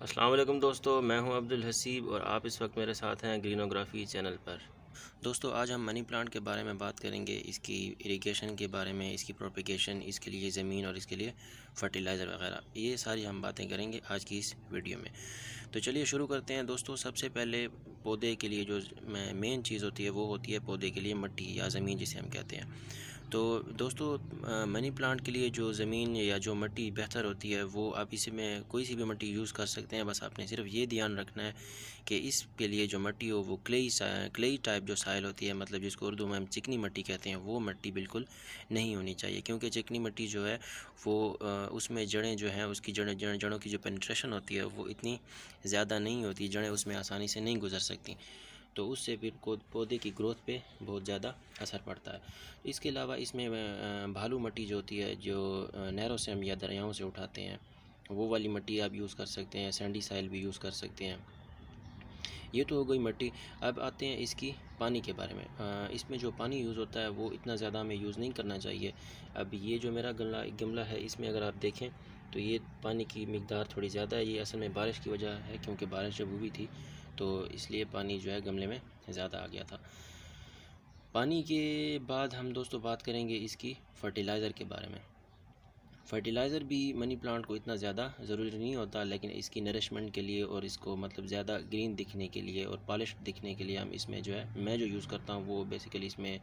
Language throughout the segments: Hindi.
अस्सलाम वालेकुम दोस्तों, मैं हूं अब्दुल हसीब और आप इस वक्त मेरे साथ हैं ग्रीनोग्राफी चैनल पर। दोस्तों, आज हम मनी प्लांट के बारे में बात करेंगे, इसकी इरिगेशन के बारे में, इसकी प्रोपेगेशन, इसके लिए ज़मीन और इसके लिए फर्टिलाइज़र वगैरह, ये सारी हम बातें करेंगे आज की इस वीडियो में। तो चलिए शुरू करते हैं दोस्तों। सबसे पहले पौधे के लिए जो मेन चीज़ होती है वो होती है पौधे के लिए मट्टी या ज़मीन जिसे हम कहते हैं। तो दोस्तों, मनी प्लांट के लिए जो ज़मीन या जो मिट्टी बेहतर होती है वो आप इसमें कोई सी भी मिट्टी यूज़ कर सकते हैं। बस आपने सिर्फ ये ध्यान रखना है कि इसके लिए जो मिट्टी हो वो क्लेई टाइप जो साइल होती है, मतलब जिसको उर्दू में हम चिकनी मिट्टी कहते हैं, वो मिट्टी बिल्कुल नहीं होनी चाहिए। क्योंकि चिकनी मिट्टी जो है वो उसमें जड़ें जो हैं, उसकी जड़ों की जो पेनिट्रेशन होती है वो इतनी ज़्यादा नहीं होती, जड़ें उसमें आसानी से नहीं गुजर सकती, तो उससे फिर पौधे की ग्रोथ पे बहुत ज़्यादा असर पड़ता है। इसके अलावा इसमें भालू मिट्टी जो होती है, जो नहरों से हम या दरियाओं से उठाते हैं, वो वाली मिट्टी आप यूज़ कर सकते हैं। सैंडी साइल भी यूज़ कर सकते हैं। ये तो हो गई मिट्टी। अब आते हैं इसकी पानी के बारे में। इसमें जो पानी यूज़ होता है वो इतना ज़्यादा हमें यूज़ नहीं करना चाहिए। अब ये जो मेरा गमला है, इसमें अगर आप देखें तो ये पानी की मिकदार थोड़ी ज़्यादा है। ये असल में बारिश की वजह है, क्योंकि बारिश जब हुई थी तो इसलिए पानी जो है गमले में ज़्यादा आ गया था। पानी के बाद हम दोस्तों बात करेंगे इसकी फर्टिलाइज़र के बारे में। फर्टिलाइज़र भी मनी प्लांट को इतना ज़्यादा ज़रूरी नहीं होता, लेकिन इसकी नरिशमेंट के लिए और इसको मतलब ज़्यादा ग्रीन दिखने के लिए और पॉलिश दिखने के लिए हम इसमें जो है, मैं जो यूज़ करता हूँ वो बेसिकली इसमें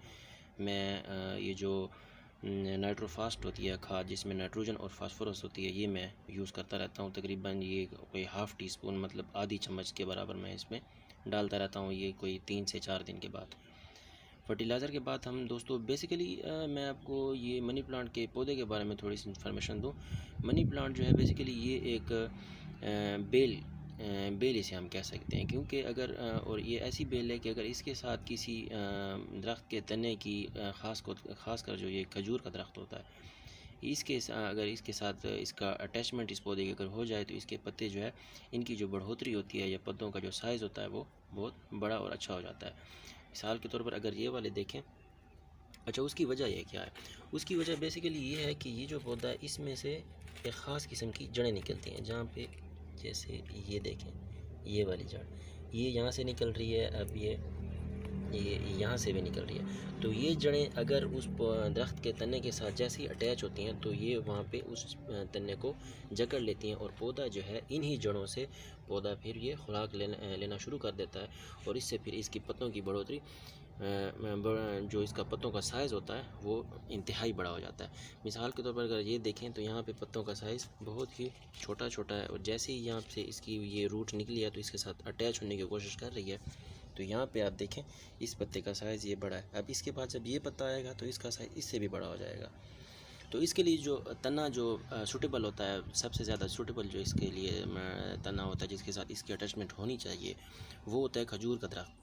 मैं ये जो नाइट्रोफास्ट होती है खाद, जिसमें नाइट्रोजन और फास्फोरस होती है, ये मैं यूज़ करता रहता हूँ। तकरीबन ये कोई हाफ़ टी स्पून, मतलब आधी चम्मच के बराबर मैं इसमें डालता रहता हूँ, ये कोई 3 से 4 दिन के बाद। फर्टिलाइज़र के बाद हम दोस्तों बेसिकली मैं आपको ये मनी प्लांट के पौधे के बारे में थोड़ी सी इन्फॉर्मेशन दूँ। मनी प्लांट जो है बेसिकली ये एक बेल इसे हम कह सकते हैं, क्योंकि अगर और ये ऐसी बेल है कि अगर इसके साथ किसी दरख्त के तने की ख़ास कर जो ये खजूर का दरख्त होता है, अगर इसके साथ इसका अटैचमेंट इस पौधे के अगर हो जाए तो इसके पत्ते जो है, इनकी जो बढ़ोतरी होती है या पत्तों का जो साइज़ होता है वो बहुत बड़ा और अच्छा हो जाता है। मिसाल के तौर पर अगर ये वाले देखें, अच्छा उसकी वजह ये क्या है? उसकी वजह बेसिकली ये है कि ये जो पौधा है इसमें से एक ख़ास किस्म की जड़ें निकलती हैं, जहाँ पे जैसे ये देखें, ये वाली जड़ ये यहाँ से निकल रही है। अब ये यहाँ से भी निकल रही है। तो ये जड़ें अगर उस दरख्त के तने के साथ जैसे ही अटैच होती हैं तो ये वहाँ पे उस तने को जकड़ लेती हैं, और पौधा जो है इन्हीं जड़ों से पौधा फिर ये खुराक लेना शुरू कर देता है, और इससे फिर इसकी पत्तों की बढ़ोतरी, जो इसका पत्तों का साइज़ होता है वो इंतहाई बड़ा हो जाता है। मिसाल के तौर पर अगर ये देखें तो यहाँ पे पत्तों का साइज़ बहुत ही छोटा छोटा है, और जैसे ही यहाँ से इसकी ये रूट निकली है तो इसके साथ अटैच होने की कोशिश कर रही है, तो यहाँ पे आप देखें इस पत्ते का साइज़ ये बड़ा है। अब इसके बाद जब ये पत्ता आएगा तो इसका साइज़ इससे भी बड़ा हो जाएगा। तो इसके लिए जो तना जो सूटेबल होता है, सबसे ज़्यादा सूटेबल जो इसके लिए तना होता है जिसके साथ इसकी अटैचमेंट होनी चाहिए, वो होता है खजूर का दरख्त।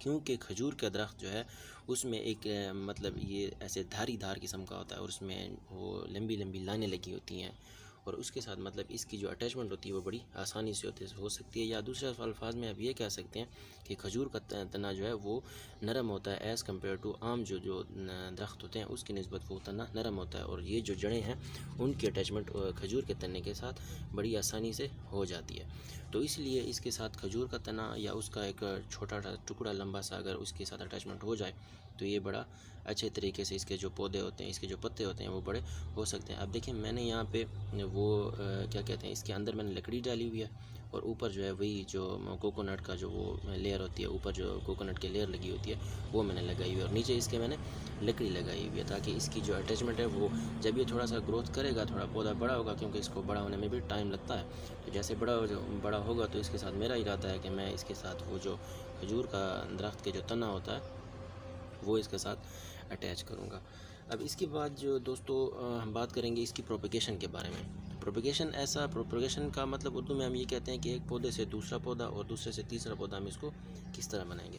क्योंकि खजूर का दरख्त जो है उसमें एक मतलब ये ऐसे धारीदार किस्म का होता है, और उसमें वो लंबी लंबी लाइनें लगी होती हैं, और उसके साथ मतलब इसकी जो अटैचमेंट होती है वो बड़ी आसानी से हो सकती है। या दूसरे अल्फाज में आप ये कह सकते हैं कि खजूर का तना जो है वो नरम होता है एज़ कम्पेयर टू आम जो दरख्त होते हैं उसकी निस्बत वो तना नरम होता है, और ये जो जड़ें हैं उनकी अटैचमेंट खजूर के तने के साथ बड़ी आसानी से हो जाती है। तो इसलिए इसके साथ खजूर का तना या उसका एक छोटा सा टुकड़ा लंबा सा अगर उसके साथ अटैचमेंट हो जाए तो ये बड़ा अच्छे तरीके से इसके जो पौधे होते हैं, इसके जो पत्ते होते हैं वो बड़े हो सकते हैं। अब देखिए मैंने यहाँ पे वो क्या कहते हैं, इसके अंदर मैंने लकड़ी डाली हुई है, और ऊपर जो है वही जो कोकोनट का जो वो लेयर होती है, ऊपर जो कोकोनट की लेयर लगी होती है वो मैंने लगाई हुई है, और नीचे इसके मैंने लकड़ी लगाई हुई है, ताकि इसकी जो अटैचमेंट है वो जब ये थोड़ा सा ग्रोथ करेगा, थोड़ा पौधा बड़ा होगा, क्योंकि इसको बड़ा होने में भी टाइम लगता है, तो जैसे बड़ा होगा तो इसके साथ मेरा इरादा है कि मैं इसके साथ वो जो खजूर का दरख्त के जो तना होता है वो इसके साथ अटैच करूँगा। अब इसके बाद जो दोस्तों हम बात करेंगे इसकी प्रोपेगेशन के बारे में। प्रोपेगेशन का मतलब उर्दू में हम ये कहते हैं कि एक पौधे से दूसरा पौधा और दूसरे से तीसरा पौधा हम इसको किस तरह बनाएंगे।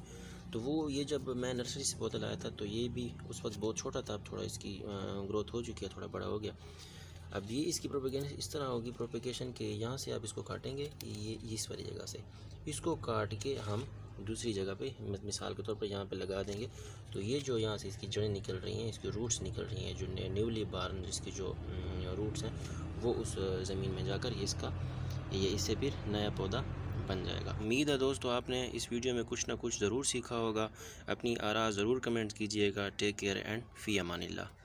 तो वो ये जब मैं नर्सरी से पौधा लाया था तो ये भी उस वक्त बहुत छोटा था, अब थोड़ा इसकी ग्रोथ हो चुकी है, थोड़ा बड़ा हो गया। अब ये इसकी प्रोपेगेशन इस तरह होगी प्रोपेगेशन के, यहाँ से आप इसको काटेंगे कि ये इस वाली जगह से इसको काट के हम दूसरी जगह पे मिसाल के तौर पर यहाँ पे लगा देंगे, तो ये जो यहाँ से इसकी जड़ें निकल रही हैं, इसकी रूट्स निकल रही हैं, जो न्यूली बार्न जिसकी जो रूट्स हैं वो उस ज़मीन में जाकर ये इसका ये इससे फिर नया पौधा बन जाएगा। उम्मीद है दोस्तों आपने इस वीडियो में कुछ ना कुछ ज़रूर सीखा होगा। अपनी आरा ज़रूर कमेंट कीजिएगा। टेक केयर एंड फ़ी अमानिल्लाह।